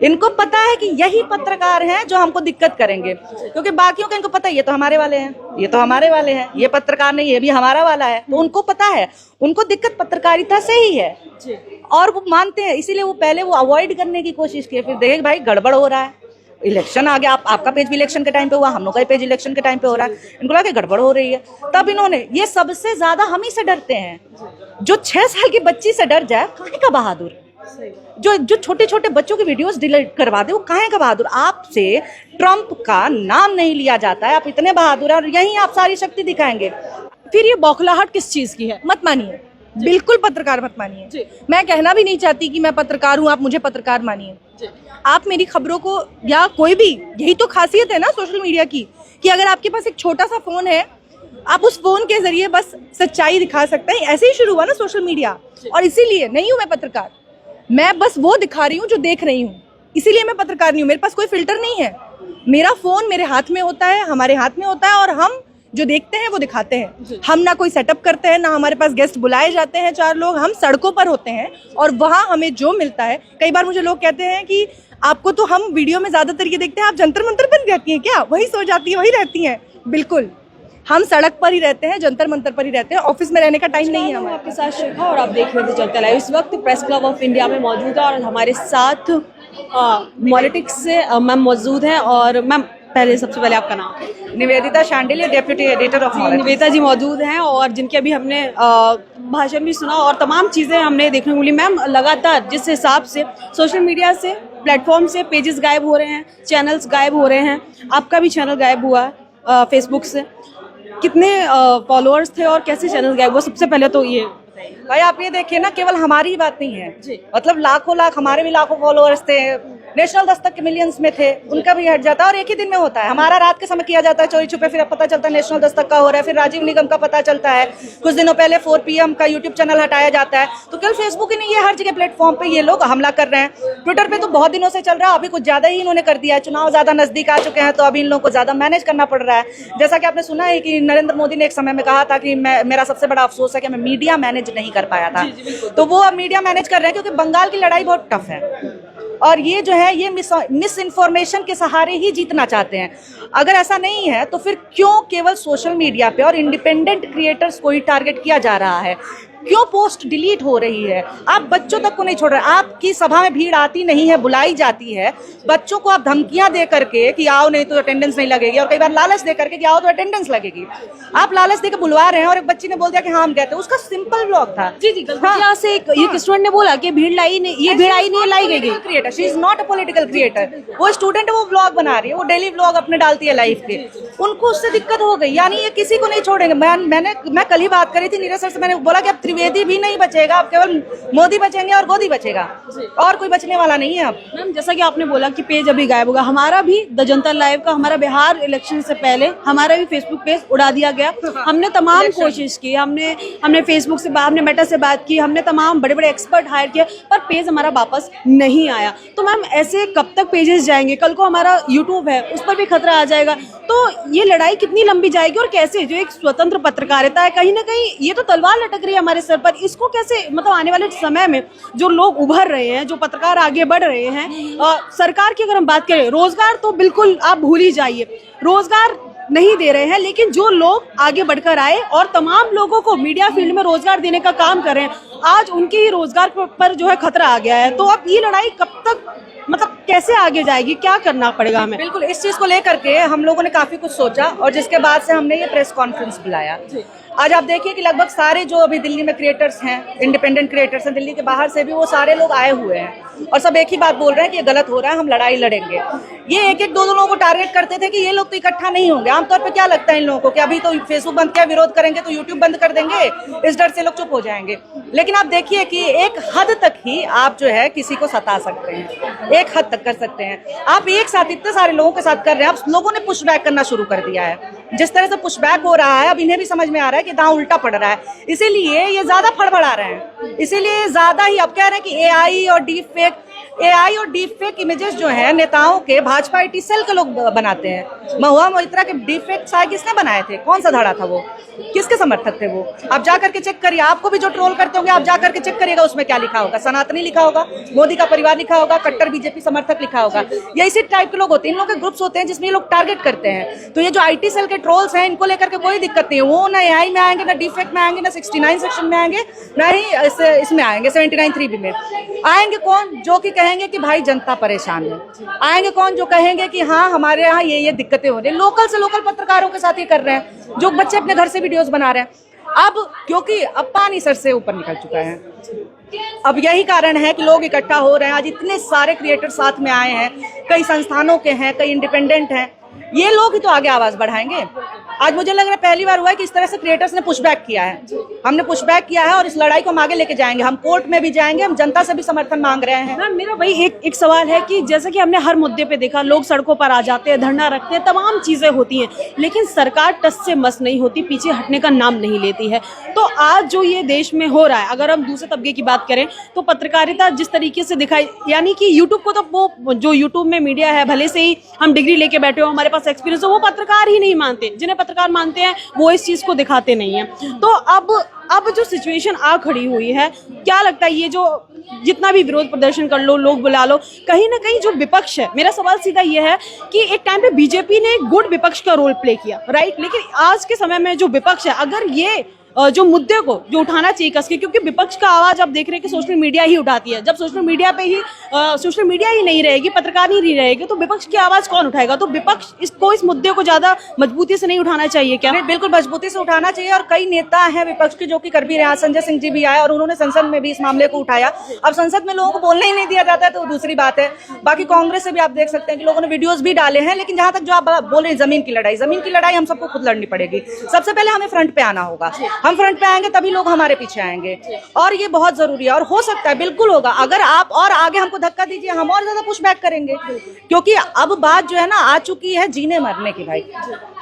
इनको पता है कि यही पत्रकार हैं जो हमको दिक्कत करेंगे, क्योंकि बाकियों का इनको पता है ये तो हमारे वाले हैं, ये तो हमारे वाले हैं, ये पत्रकार नहीं ये भी हमारा वाला है। तो उनको पता है, उनको दिक्कत पत्रकारिता से ही है और वो मानते हैं, इसीलिए वो पहले वो अवॉइड करने की कोशिश की। फिर देखे भाई गड़बड़ हो रहा है, इलेक्शन आ गया, आपका पेज भी इलेक्शन के टाइम पे हुआ, हम लोग का पेज इलेक्शन के टाइम पे हो रहा है, इनको लगा कि गड़बड़ हो रही है। तब इन्होंने, ये सबसे ज्यादा हम ही से डरते हैं। जो 6 साल की बच्ची से डर जाए, काहे का बहादुर। जो छोटे छोटे बच्चों की वीडियोस डिलीट करवा दे, वो काहे का बहादुर। आपसे ट्रंप का नाम नहीं लिया जाता है, आप इतने बहादुर हैं और यहीं आप सारी शक्ति दिखाएंगे। फिर ये बौखलाहट किस चीज की है? मत मानिए, बिल्कुल पत्रकार मत मानिए। मैं कहना भी नहीं चाहती कि मैं पत्रकार हूँ, आप मुझे पत्रकार मानिए। आप मेरी खबरों को, या कोई भी, यही तो खासियत है ना सोशल मीडिया की, कि अगर आपके पास एक छोटा सा फोन है, आप उस फोन के जरिए बस सच्चाई दिखा सकते हैं। ऐसे ही शुरू हुआ ना सोशल मीडिया, और इसीलिए नहीं हूँ मैं पत्रकार, मैं बस वो दिखा रही हूँ जो देख रही हूँ, इसीलिए मैं पत्रकार नहीं हूँ। मेरे पास कोई फिल्टर नहीं है, मेरा फोन मेरे हाथ में होता है, हमारे हाथ में होता है, और हम जो देखते हैं वो दिखाते हैं। हम ना कोई सेटअप करते हैं, ना हमारे पास गेस्ट बुलाए जाते हैं 4 लोग, हम सड़कों पर होते हैं और वहाँ हमें जो मिलता है। कई बार मुझे लोग कहते हैं कि आपको तो हम वीडियो में ज्यादातर ये देखते हैं, आप जंतर मंतर पर रहती हैं क्या, वही सो जाती है, वही रहती हैं। बिल्कुल, हम सड़क पर ही रहते हैं, जंतर मंतर पर ही रहते हैं, ऑफिस में रहने का टाइम नहीं है हमारे। आपके साथ शिखा और आप देख रहे थे जनता लाइव। इस वक्त प्रेस क्लब ऑफ इंडिया में मौजूद है और हमारे साथ पॉलिटिक्स से मैम मौजूद हैं। और मैम, सबसे पहले आपका नाम? Nivedita Shandilya, deputy editor of knowledge. Nivedita ji मौजूद हैं और जिनके अभी हमने भाषण भी सुना और तमाम चीज़ें हमने देखने को मिली। मैम, लगातार जिस हिसाब से सोशल मीडिया से, प्लेटफॉर्म से पेजेस गायब हो रहे हैं, चैनल्स गायब हो रहे हैं, आपका भी चैनल गायब हुआ है फेसबुक से, कितने फॉलोअर्स थे और कैसे चैनल गायब हुआ? सबसे पहले तो ये भाई आप ये देखिए ना, केवल हमारी ही बात नहीं है, मतलब लाखों लाख, हमारे भी लाखों फॉलोअर्स थे, नेशनल दस्तक के मिलियंस में थे, उनका भी हट जाता है और एक ही दिन में होता है। हमारा रात के समय किया जाता है चोरी छुपे, फिर पता चलता है नेशनल दस्तक का हो रहा है, फिर राजीव निगम का पता चलता है, कुछ दिनों पहले 4 PM का यूट्यूब चैनल हटाया जाता है। तो केवल फेसबुक ही नहीं, ये हर जगह प्लेटफॉर्म पे ये लोग हमला कर रहे हैं। ट्विटर पे तो बहुत दिनों से चल रहा है, अभी कुछ ज्यादा ही इन्होंने कर दिया है। चुनाव ज्यादा नजदीक आ चुके हैं तो अभी इन लोगों को ज्यादा मैनेज करना पड़ रहा है। जैसा कि आपने सुना है कि नरेंद्र मोदी ने एक समय में कहा था कि मेरा सबसे बड़ा अफसोस है कि मैं मीडिया मैनेज नहीं कर पाया था, तो वो अब मीडिया मैनेज कर रहे हैं, क्योंकि बंगाल की लड़ाई बहुत टफ है और ये जो है ये मिस इन्फॉर्मेशन के सहारे ही जीतना चाहते हैं। अगर ऐसा नहीं है तो फिर क्यों केवल सोशल मीडिया पे और इंडिपेंडेंट क्रिएटर्स को ही टारगेट किया जा रहा है? क्यों पोस्ट डिलीट हो रही है? आप बच्चों तक को नहीं छोड़ रहे। आपकी सभा में भीड़ आती नहीं है, बुलाई जाती है, बच्चों को आप धमकियां दे करके कि आओ नहीं तो अटेंडेंस नहीं लगेगी, और कई बार लालच दे करके कि आओ तो अटेंडेंस लगेगी। आप लालच देकर बुलवा रहे हैं और एक बच्ची ने बोल दिया कि हाँ हम कहते हैं, उसका सिंपल ब्लॉग था। जी गलतियां से एक स्टूडेंट ने बोला कि भीड़ लाई नहीं, ये भीड़ आई नहीं, लाई गई। Creator, she is not a political creator, वो स्टूडेंट है, वो ब्लॉग बना रही है, वो डेली ब्लॉग अपने डालती है लाइफ के, उनको उससे दिक्कत हो गई। यानी ये किसी को नहीं छोड़ेंगे। मैं कल ही बात करी थी नीरज सर से, मैंने बोला कि अब त्रिवेदी भी नहीं बचेगा, अब केवल मोदी बचेंगे और गोदी बचेगा, और कोई बचने वाला नहीं है अब। मैम, जैसा कि आपने बोला कि पेज अभी गायब होगा, हमारा भी द जनता लाइव का, हमारा बिहार इलेक्शन से पहले हमारा भी फेसबुक पेज उड़ा दिया गया। हमने तमाम कोशिश की, हमने फेसबुक से, हमने मेटा से बात की, हमने तमाम बड़े बड़े एक्सपर्ट हायर किए, पर पेज हमारा वापस नहीं आया। तो मैम, ऐसे कब तक पेजेस जाएंगे? कल को हमारा यूट्यूब है, उस पर भी खतरा आ जाएगा। तो ये लड़ाई कितनी लंबी जाएगी और कैसे? जो एक स्वतंत्र पत्रकारिता है, कहीं ना कहीं ये तो तलवार लटक रही है हमारे सर पर, इसको कैसे, मतलब आने वाले समय में जो लोग उभर रहे हैं, जो पत्रकार आगे बढ़ रहे हैं, सरकार की अगर हम बात करें, रोजगार तो बिल्कुल आप भूल ही जाइए, रोजगार नहीं दे रहे हैं, लेकिन जो लोग आगे बढ़कर आए और तमाम लोगों को मीडिया फील्ड में रोजगार देने का काम कर रहे हैं, आज उनके ही रोजगार पर जो है खतरा आ गया है। तो अब ये लड़ाई कब तक, मतलब कैसे आगे जाएगी, क्या करना पड़ेगा हमें? बिल्कुल, इस चीज को लेकर के हम लोगों ने काफी कुछ सोचा और जिसके बाद से हमने ये प्रेस कॉन्फ्रेंस बुलाया। आज आप देखिए कि लगभग सारे जो अभी दिल्ली में क्रिएटर्स हैं, इंडिपेंडेंट क्रिएटर्स हैं, दिल्ली के बाहर से भी वो सारे लोग आए हुए हैं और सब एक ही बात बोल रहे हैं कि ये गलत हो रहा है, हम लड़ाई लड़ेंगे। ये एक एक दो लोगों को टारगेट करते थे कि ये लोग तो इकट्ठा नहीं होंगे। आमतौर पे क्या लगता है इन लोगों को कि अभी तो फेसबुक बंद किया, विरोध करेंगे तो यूट्यूब बंद कर देंगे, इस डर से लोग चुप हो जाएंगे। लेकिन आप देखिए कि एक हद तक ही आप जो है किसी को सता सकते हैं, एक हद तक कर सकते हैं। आप एक साथ इतने सारे लोगों के साथ कर रहे हैं, आप लोगों ने पुश बैक करना शुरू कर दिया है। जिस तरह से पुश बैक हो रहा है, अब इन्हें भी समझ में आ रहा है कि दांव उल्टा पड़ रहा है, इसीलिए ये ज्यादा फड़फड़ा रहे हैं, इसीलिए ज्यादा ही अब कह रहे हैं कि AI और डीप फेक एआई और डीप फेक इमेजेस जो हैं नेताओं के, भाजपा IT सेल के लोग बनाते हैं। महुआ मोइत्रा के डीप फेक किसने बनाए थे? कौन सा धड़ा था वो? किसके समर्थक थे वो? आप जा करके चेक करिए, आपको भी जो ट्रोल करते होंगे आप जा करके चेक करिएगा उसमें क्या लिखा होगा। सनातनी लिखा होगा, मोदी का परिवार लिखा होगा, कट्टर बीजेपी समर्थक लिखा होगा। ये इसी टाइप के लोग होते हैं, इन लोगों के ग्रुप्स होते हैं जिसमें ये लोग टारगेट करते हैं। तो ये जो IT सेल के ट्रोल्स हैं इनको लेकर के कोई दिक्कत नहीं है। वो ना AI में आएंगे, ना डीप फेक में आएंगे, ना 69 सेक्शन में आएंगे, ना ही इसमें आएंगे 79(3)B में आएंगे। कौन? जो कि कहेंगे कि भाई जनता परेशान है। आएंगे कौन? जो कहेंगे कि हाँ हमारे यहाँ ये दिक्कतें हो रही है। लोकल से लोकल पत्रकारों के साथ ये कर रहे हैं, जो बच्चे अपने घर से वीडियोस बना रहे हैं। अब क्योंकि अब पानी सर से ऊपर निकल चुका है, अब यही कारण है कि लोग इकट्ठा हो रहे हैं। आज इतने सारे क्रिएटर साथ में आए हैं, कई संस्थानों के हैं, कई इंडिपेंडेंट हैं। ये लोग ही तो आगे आवाज बढ़ाएंगे। आज मुझे लग रहा है पहली बार हुआ है कि इस तरह से क्रिएटर्स ने पुशबैक किया है। हमने पुशबैक किया है और इस लड़ाई को हम आगे लेके जाएंगे। हम कोर्ट में भी जाएंगे, हम जनता से भी समर्थन मांग रहे हैं। मैम मेरा वही एक सवाल है कि जैसे कि हमने हर मुद्दे पे देखा, लोग सड़कों पर आ जाते हैं, धरना रखते हैं, तमाम चीजें होती हैं, लेकिन सरकार टस से मस नहीं होती, पीछे हटने का नाम नहीं लेती है। तो आज जो ये देश में हो रहा है, अगर हम दूसरे तबके की बात करें तो पत्रकारिता जिस तरीके से दिखाई, यानी कि यूट्यूब को तो वो जो यूट्यूब में मीडिया है, भले से ही हम डिग्री लेके बैठे हो, हमारे पास एक्सपीरियंस हो, वो पत्रकार ही नहीं मानते। जिन्हें पत्रकार मानते हैं वो इस चीज को दिखाते नहीं है। तो अब जो सिचुएशन आ खड़ी हुई है, क्या लगता है ये जो जितना भी विरोध प्रदर्शन कर लो, लोग बुला लो, कहीं ना कहीं जो विपक्ष है, मेरा सवाल सीधा ये है कि एक टाइम पे बीजेपी ने एक गुड विपक्ष का रोल प्ले किया, राइट, लेकिन आज के समय में जो विपक्ष है, अगर ये जो मुद्दे को जो उठाना चाहिए कसके, क्योंकि विपक्ष का आवाज आप देख रहे हैं कि सोशल मीडिया ही उठाती है। जब सोशल मीडिया पे ही सोशल मीडिया ही नहीं रहेगी, पत्रकार ही नहीं रहेगी, तो विपक्ष की आवाज कौन उठाएगा? तो विपक्ष इस मुद्दे को ज्यादा मजबूती से नहीं उठाना चाहिए क्या? बिल्कुल मजबूती से उठाना चाहिए। और कई नेता हैं विपक्ष के जो कि कर भी रहे हैं। संजय सिंह जी भी आए और उन्होंने संसद में भी इस मामले को उठाया। अब संसद में लोगों को बोलने ही नहीं दिया जाता है तो दूसरी बात है। बाकी कांग्रेस से भी आप देख सकते हैं कि लोगों ने वीडियोस भी डाले हैं। लेकिन जहां तक जो आप बोल रहे हैं जमीन की लड़ाई हम सबको खुद लड़नी पड़ेगी। सबसे पहले हमें फ्रंट पे आना होगा। हम फ्रंट पे आएंगे तभी लोग हमारे पीछे आएंगे, और ये बहुत जरूरी है। और हो सकता है, बिल्कुल होगा, अगर आप और आगे हमको धक्का दीजिए, हम और ज्यादा पुशबैक करेंगे। क्योंकि अब बात जो है ना आ चुकी है जीने मरने की। भाई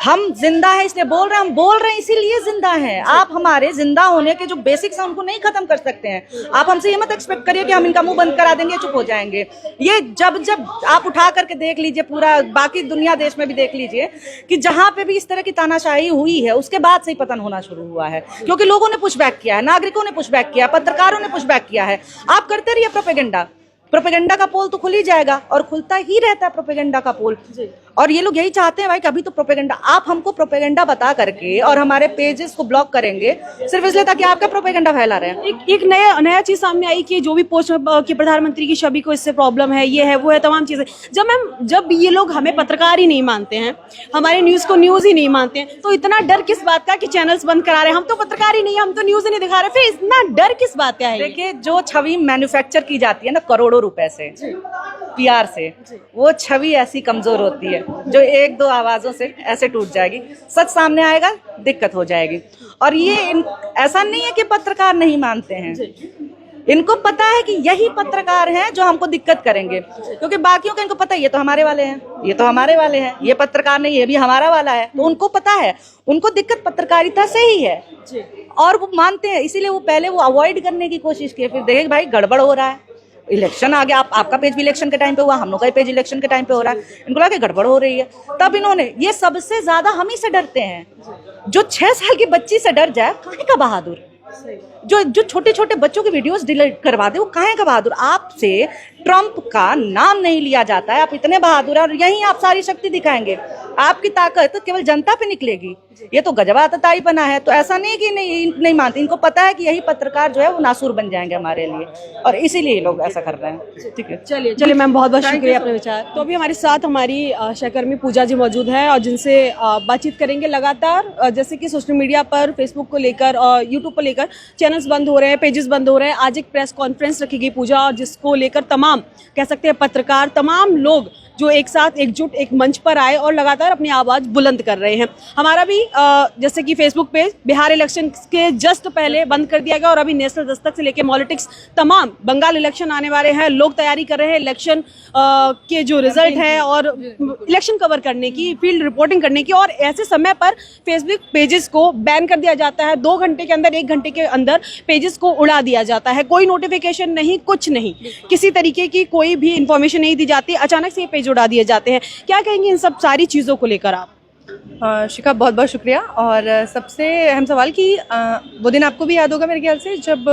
हम जिंदा है इसलिए बोल रहे हैं, हम बोल रहे हैं इसीलिए जिंदा हैं। आप हमारे जिंदा होने के जो बेसिक्स हैं उनको नहीं खत्म कर सकते हैं। आप हमसे ये मत एक्सपेक्ट करिए कि हम इनका मुंह बंद करा देंगे, चुप हो जाएंगे। ये जब आप उठा करके देख लीजिए, पूरा बाकी दुनिया देश में भी देख लीजिए कि जहां पे भी इस तरह की तानाशाही हुई है उसके बाद से ही पतन होना शुरू हुआ है। क्योंकि लोगों ने पुशबैक किया है, नागरिकों ने पुशबैक किया, पत्रकारों ने पुशबैक किया है। आप करते रहिए प्रोपेगेंडा का पोल तो खुल ही जाएगा, और खुलता ही रहता है प्रोपेगेंडा का पोल। और ये लोग यही चाहते हैं भाई कभी तो प्रोपेगेंडा, आप हमको प्रोपेगेंडा बता करके और हमारे पेजेस को ब्लॉक करेंगे सिर्फ इसलिए ताकि आपका प्रोपेगेंडा फैला रहे हैं। एक नया चीज सामने आई कि जो भी पोस्ट कि प्रधानमंत्री की छवि को इससे प्रॉब्लम है, ये है वो है, तमाम चीजें। जब ये लोग हमें पत्रकार ही नहीं मानते हैं, हमारे न्यूज को न्यूज ही नहीं मानते हैं, तो इतना डर किस बात का कि चैनल्स बंद करा रहे हैं? हम तो पत्रकार ही नहीं है, हम तो न्यूज ही नहीं दिखा रहे, फिर इतना डर किस बात का है? देखिए, जो छवि मैन्युफैक्चर की जाती है ना करोड़ों रुपए से, PR से, वो छवि ऐसी कमजोर होती है जो एक दो आवाजों से ऐसे टूट जाएगी। सच सामने आएगा, दिक्कत हो जाएगी। और ये ऐसा नहीं है कि पत्रकार नहीं मानते हैं, इनको पता है कि यही पत्रकार हैं जो हमको दिक्कत करेंगे। क्योंकि बाकियों का इनको पता है ये तो हमारे वाले हैं, ये तो हमारे वाले हैं, ये पत्रकार नहीं, ये भी हमारा वाला है। तो उनको पता है, उनको दिक्कत पत्रकारिता से ही है और वो मानते हैं। इसीलिए वो पहले वो अवॉइड करने की कोशिश की, फिर देखे भाई गड़बड़ हो रहा है, इलेक्शन आ गया, आपका पेज भी इलेक्शन के टाइम पे हुआ, हम लोग का पेज इलेक्शन के टाइम पे हो रहा है, इनको लगा कि गड़बड़ हो रही है। तब इन्होंने, ये सबसे ज्यादा हम ही से डरते हैं। जो 6 साल की बच्ची से डर जाए, काहे का बहादुर? जो छोटे छोटे बच्चों की वीडियोस डिलीट करवा दे, वो काहे का बहादुर? आपसे ट्रंप का नाम नहीं लिया जाता है, आप इतने बहादुर हैं और यहीं आप सारी शक्ति दिखाएंगे। आपकी ताकत तो केवल जनता पे निकलेगी। ये तो गजबातताई बना है। तो ऐसा नहीं कि नहीं मानते, इनको पता है कि यही पत्रकार जो है वो नासूर बन जाएंगे हमारे लिए, और इसीलिए लोग ऐसा कर रहे हैं। ठीक है, चलिए मैम, बहुत बहुत शुक्रिया अपने विचार। तो अभी हमारे साथ हमारी सहकर्मी पूजा जी मौजूद है और जिनसे बातचीत करेंगे। लगातार जैसे कि सोशल मीडिया पर, फेसबुक को लेकर और यूट्यूब को लेकर चैनल्स बंद हो रहे हैं, पेजेस बंद हो रहे हैं। आज एक प्रेस कॉन्फ्रेंस रखी गई पूजा, और जिसको लेकर तमाम कह सकते हैं पत्रकार, तमाम लोग जो एक साथ एकजुट एक मंच पर आए और लगातार आकर अपनी आवाज़ बुलंद कर रहे हैं। हमारा भी जैसे कि फेसबुक पेज बिहार इलेक्शन के जस्ट पहले बंद कर दिया गया और अभी नेशनल दस्तक से लेकर पॉलिटिक्स तमाम, बंगाल इलेक्शन आने वाले हैं, लोग तैयारी कर रहे हैं इलेक्शन के जो रिजल्ट है और इलेक्शन कवर करने की, फील्ड रिपोर्टिंग करने की, और ऐसे समय पर फेसबुक पेजेस को बैन कर दिया जाता है। 2 घंटे के अंदर, 1 घंटे के अंदर पेजेस को उड़ा दिया जाता है। कोई नोटिफिकेशन नहीं, कुछ नहीं, किसी तरीके की कोई भी इंफॉर्मेशन नहीं दी जाती, अचानक से ये पेज उड़ा दिए जाते हैं। क्या कहेंगे इन सब सारी चीज़ों को लेकर आप? शिखा, बहुत बहुत शुक्रिया। और सबसे अहम सवाल कि वो दिन आपको भी याद होगा मेरे ख्याल से, जब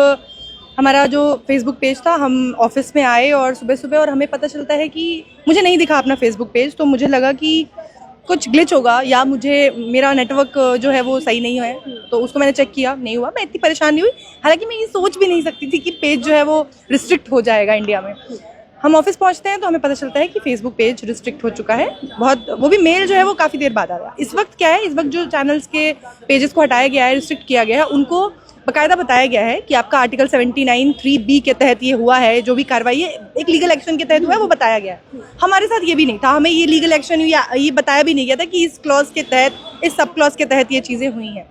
हमारा जो फेसबुक पेज था, हम ऑफिस में आए और सुबह सुबह और हमें पता चलता है कि मुझे नहीं दिखा अपना फेसबुक पेज, तो मुझे लगा कि कुछ ग्लिच होगा या मेरा नेटवर्क जो है वो सही नहीं है, तो उसको मैंने चेक किया, नहीं हुआ। मैं इतनी परेशान नहीं हुई, हालांकि मैं ये सोच भी नहीं सकती थी कि पेज जो है वो रिस्ट्रिक्ट हो जाएगा इंडिया में। हम ऑफिस पहुंचते हैं तो हमें पता चलता है कि फेसबुक पेज रिस्ट्रिक्ट हो चुका है, वो भी मेल जो है वो काफ़ी देर बाद आ गया। इस वक्त क्या है, इस वक्त जो चैनल्स के पेजेस को हटाया गया है, रिस्ट्रिक्ट किया गया है, उनको बाकायदा बताया गया है कि आपका आर्टिकल 79(3)B के तहत ये हुआ है, जो भी कार्रवाई है एक लीगल एक्शन के तहत हुआ है, वो बताया गया है। हमारे साथ ये भी नहीं था, हमें ये लीगल एक्शन या ये बताया भी नहीं गया था कि इस क्लॉज के तहत, इस सब क्लॉज के तहत ये चीज़ें हुई हैं।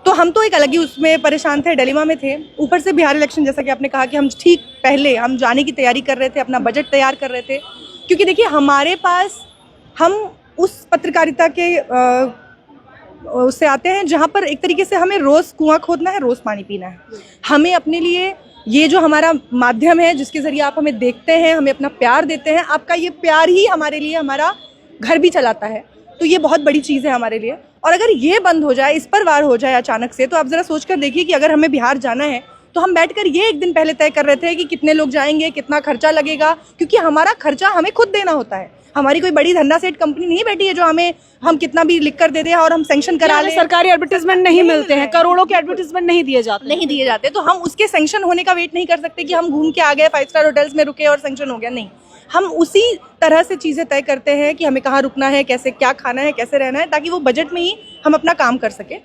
तो हम तो एक अलग ही उसमें परेशान थे, डिलेमा में थे। ऊपर से बिहार इलेक्शन, जैसा कि आपने कहा कि हम ठीक पहले हम जाने की तैयारी कर रहे थे, अपना बजट तैयार कर रहे थे, क्योंकि देखिए हमारे पास, हम उस पत्रकारिता के उससे आते हैं जहाँ पर एक तरीके से हमें रोज़ कुआं खोदना है, रोज़ पानी पीना है। हमें अपने लिए ये जो हमारा माध्यम है जिसके ज़रिए आप हमें देखते हैं, हमें अपना प्यार देते हैं, आपका ये प्यार ही हमारे लिए हमारा घर भी चलाता है। तो ये बहुत बड़ी चीज़ है हमारे लिए। और अगर ये बंद हो जाए, इस पर वार हो जाए अचानक से, तो आप ज़रा सोच कर देखिए कि अगर हमें बिहार जाना है तो हम बैठकर ये एक दिन पहले तय कर रहे थे कि कितने लोग जाएंगे, कितना खर्चा लगेगा, क्योंकि हमारा खर्चा हमें खुद देना होता है। हमारी कोई बड़ी धंधा सेठ कंपनी नहीं बैठी है जो हम कितना भी लिख कर दे दें और हम सैंक्शन करा लें। सरकारी एडवर्टीजमेंट नहीं मिलते हैं, करोड़ों के एडवर्टीजमेंट नहीं दिए जाते, तो हम उसके सैंक्शन होने का वेट नहीं कर सकते कि हम घूम के आ गए, 5 स्टार होटल्स में रुके और सैंक्शन हो गया। नहीं, हम उसी तरह से चीज़ें तय करते हैं कि हमें कहाँ रुकना है, कैसे क्या खाना है, कैसे रहना है, ताकि वो बजट में ही हम अपना काम कर सकें।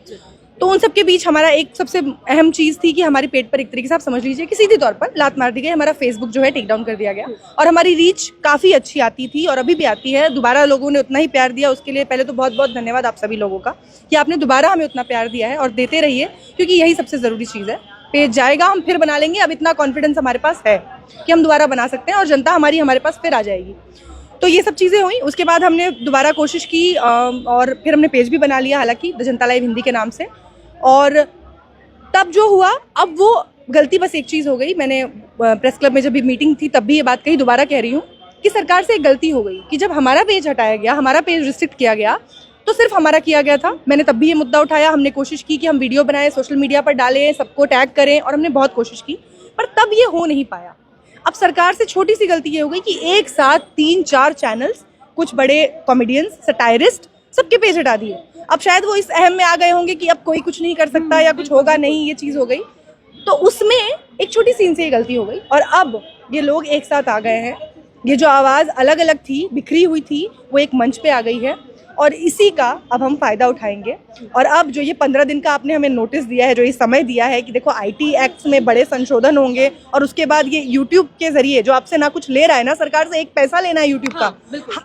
तो उन सब के बीच हमारा एक सबसे अहम चीज़ थी कि हमारे पेट पर एक तरीके से आप समझ लीजिए कि सीधी तौर पर लात मार दी गई। हमारा फेसबुक जो है टेक डाउन कर दिया गया और हमारी रीच काफ़ी अच्छी आती थी और अभी भी आती है। दोबारा लोगों ने उतना ही प्यार दिया, उसके लिए पहले तो बहुत बहुत धन्यवाद आप सभी लोगों का कि आपने दोबारा हमें उतना प्यार दिया है और देते रहिए, क्योंकि यही सबसे ज़रूरी चीज़ है। पेज जाएगा, हम फिर बना लेंगे। अब इतना कॉन्फिडेंस हमारे पास है कि हम दोबारा बना सकते हैं और जनता हमारे पास फिर आ जाएगी। तो ये सब चीज़ें हुई। उसके बाद हमने दोबारा कोशिश की और फिर हमने पेज भी बना लिया, हालांकि द जनता लाइव हिंदी के नाम से। और तब जो हुआ, अब वो गलती बस एक चीज़ हो गई। मैंने प्रेस क्लब में जब भी मीटिंग थी तब भी ये बात कही, दोबारा कह रही हूँ कि सरकार से एक गलती हो गई कि जब हमारा पेज हटाया गया, हमारा पेज रिस्ट्रिक्ट किया गया, तो सिर्फ हमारा किया गया था। मैंने तब भी ये मुद्दा उठाया, हमने कोशिश की कि हम वीडियो बनाएं, सोशल मीडिया पर डालें, सबको टैग करें, और हमने बहुत कोशिश की, पर तब ये हो नहीं पाया। अब सरकार से छोटी सी गलती ये हो गई कि एक साथ 3-4 चैनल्स, कुछ बड़े कॉमेडियंस, सटायरिस्ट, सबके पेज हटा दिए। अब शायद वो इस अहम में आ गए होंगे कि अब कोई कुछ नहीं कर सकता या कुछ होगा नहीं, ये चीज़ हो गई। तो उसमें एक छोटी सी इनसे ये गलती हो गई और अब ये लोग एक साथ आ गए हैं। ये जो आवाज़ अलग अलग थी, बिखरी हुई थी, वो एक मंच पे आ गई है और इसी का अब हम फ़ायदा उठाएंगे। और अब जो ये 15 दिन का आपने हमें नोटिस दिया है, जो ये समय दिया है कि देखो IT एक्ट में बड़े संशोधन होंगे और उसके बाद ये YouTube के जरिए जो आपसे ना कुछ ले रहा है, ना सरकार से एक पैसा लेना है YouTube का,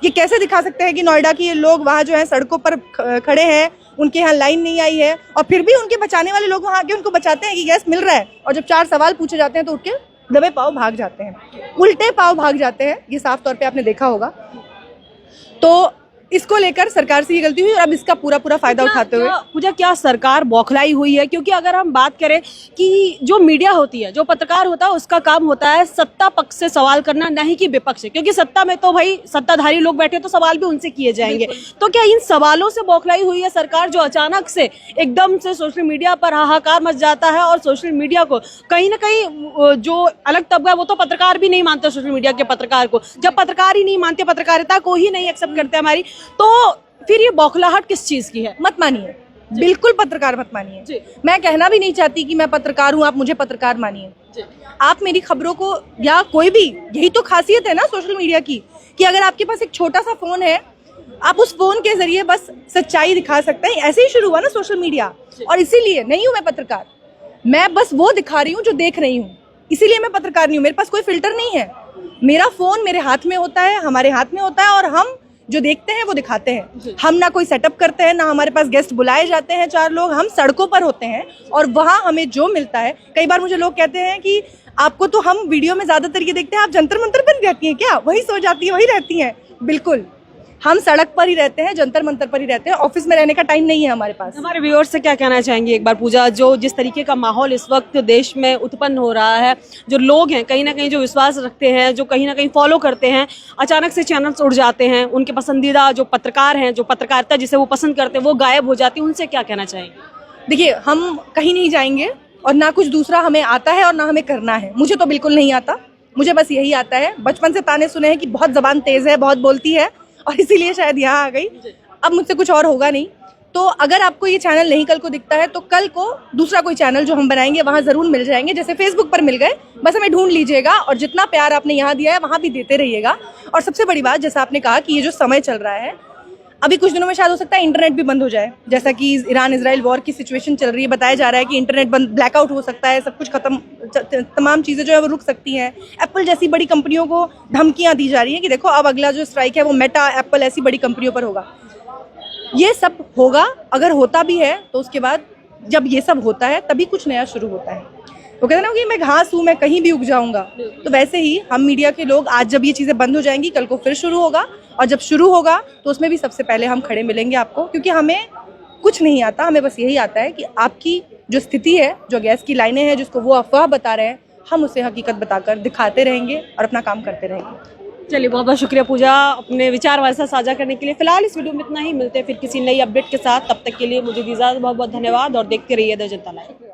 ये कैसे दिखा सकते हैं कि नोएडा के लोग वहाँ जो है सड़कों पर खड़े हैं, उनके यहाँ लाइन नहीं आई है और फिर भी उनके बचाने वाले लोग वहाँ आके उनको बचाते हैं कि गैस मिल रहा है, और जब 4 सवाल पूछे जाते हैं तो उठ के दबे पाँव भाग जाते हैं, उल्टे पाँव भाग जाते हैं। ये साफ तौर पे आपने देखा होगा। तो इसको लेकर सरकार से ये गलती हुई और अब इसका पूरा फायदा उठाते हुए पूजा, क्या सरकार बौखलाई हुई है? क्योंकि अगर हम बात करें कि जो मीडिया होती है, जो पत्रकार होता है, उसका काम होता है सत्ता पक्ष से सवाल करना, नहीं कि विपक्ष से, क्योंकि सत्ता में तो भाई सत्ताधारी लोग बैठे तो सवाल भी उनसे किए जाएंगे। तो क्या इन सवालों से बौखलाई हुई है सरकार, जो अचानक से एकदम से सोशल मीडिया पर हाहाकार मच जाता है और सोशल मीडिया को कहीं ना कहीं जो अलग तबका, वो तो पत्रकार भी नहीं मानते सोशल मीडिया के पत्रकार को, जब पत्रकार ही नहीं मानते, पत्रकारिता को ही नहीं एक्सेप्ट करते हमारी, तो फिर ये बौखलाहट किस चीज की है? मत मानिए, बिल्कुल पत्रकार मत मानिए। मैं कहना भी नहीं चाहती कि मैं पत्रकार हूँ, आप मुझे पत्रकार मानिए। आप मेरी खबरों को, या कोई भी, यही तो खासियत है ना सोशल मीडिया की, कि अगर आपके पास एक छोटा सा फोन है, आप उस फोन के जरिए बस सच्चाई दिखा सकते हैं। ऐसे ही शुरू हुआ ना सोशल मीडिया, और इसीलिए नहीं हूँ मैं पत्रकार, मैं बस वो दिखा रही हूँ जो देख रही हूँ, इसीलिए मैं पत्रकार नहीं हूँ। मेरे पास कोई फिल्टर नहीं है, मेरा फोन मेरे हाथ में होता है, हमारे हाथ में होता है, और हम जो देखते हैं वो दिखाते हैं। हम ना कोई सेटअप करते हैं, ना हमारे पास गेस्ट बुलाए जाते हैं 4 लोग, हम सड़कों पर होते हैं और वहाँ हमें जो मिलता है। कई बार मुझे लोग कहते हैं कि आपको तो हम वीडियो में ज्यादातर ये देखते हैं, आप जंतर मंतर पर ही रहती हैं क्या, वही सो जाती है, वही रहती हैं। बिल्कुल, हम सड़क पर ही रहते हैं, जंतर मंतर पर ही रहते हैं, ऑफिस में रहने का टाइम नहीं है हमारे पास। हमारे व्यूअर्स से क्या कहना चाहेंगे एक बार पूजा, जो जिस तरीके का माहौल इस वक्त देश में उत्पन्न हो रहा है, जो लोग हैं कहीं ना कहीं जो विश्वास रखते हैं, जो कहीं ना कहीं फॉलो करते हैं, अचानक से चैनल्स उड़ जाते हैं, उनके पसंदीदा जो पत्रकार हैं, जो पत्रकारिता जिसे वो पसंद करते हैं वो गायब हो जाती है, उनसे क्या कहना चाहेंगे? देखिए, हम कहीं नहीं जाएंगे और ना कुछ दूसरा हमें आता है और ना हमें करना है। मुझे तो बिल्कुल नहीं आता, मुझे बस यही आता है। बचपन से ताने सुने हैं कि बहुत जबान तेज है, बहुत बोलती है, और इसीलिए शायद यहाँ आ गई। अब मुझसे कुछ और होगा नहीं। तो अगर आपको ये चैनल नहीं कल को दिखता है तो कल को दूसरा कोई चैनल जो हम बनाएंगे वहाँ ज़रूर मिल जाएंगे, जैसे फेसबुक पर मिल गए। बस हमें ढूंढ लीजिएगा और जितना प्यार आपने यहाँ दिया है वहाँ भी देते रहिएगा। और सबसे बड़ी बात, जैसा आपने कहा कि ये जो समय चल रहा है, अभी कुछ दिनों में शायद हो सकता है इंटरनेट भी बंद हो जाए, जैसा कि ईरान इजराइल वॉर की सिचुएशन चल रही है। बताया जा रहा है कि इंटरनेट बंद, ब्लैकआउट हो सकता है, सब कुछ खत्म, तमाम चीज़ें जो है वो रुक सकती हैं। एप्पल जैसी बड़ी कंपनियों को धमकियां दी जा रही हैं कि देखो अब अगला जो स्ट्राइक है वो मेटा, एप्पल ऐसी बड़ी कंपनियों पर होगा। ये सब होगा, अगर होता भी है तो उसके बाद जब ये सब होता है तभी कुछ नया शुरू होता है। वो कहते हैं ना कि मैं घास हूँ, मैं कहीं भी उग जाऊंगा। तो वैसे ही हम मीडिया के लोग, आज जब ये चीज़ें बंद हो जाएंगी कल को फिर शुरू होगा, और जब शुरू होगा तो उसमें भी सबसे पहले हम खड़े मिलेंगे आपको, क्योंकि हमें कुछ नहीं आता। हमें बस यही आता है कि आपकी जो स्थिति है, जो गैस की लाइनें हैं, जिसको वो अफवाह बता रहे हैं, हम उसे हकीकत बताकर दिखाते रहेंगे और अपना काम करते रहेंगे। चलिए, बहुत बहुत शुक्रिया पूजा अपने विचार हमारे साथ साझा करने के लिए। फिलहाल इस वीडियो में इतना ही, मिलते हैं फिर किसी नई अपडेट के साथ। तब तक के लिए मुझे दीजिए बहुत बहुत धन्यवाद और देखते रहिए द जनता लाइव।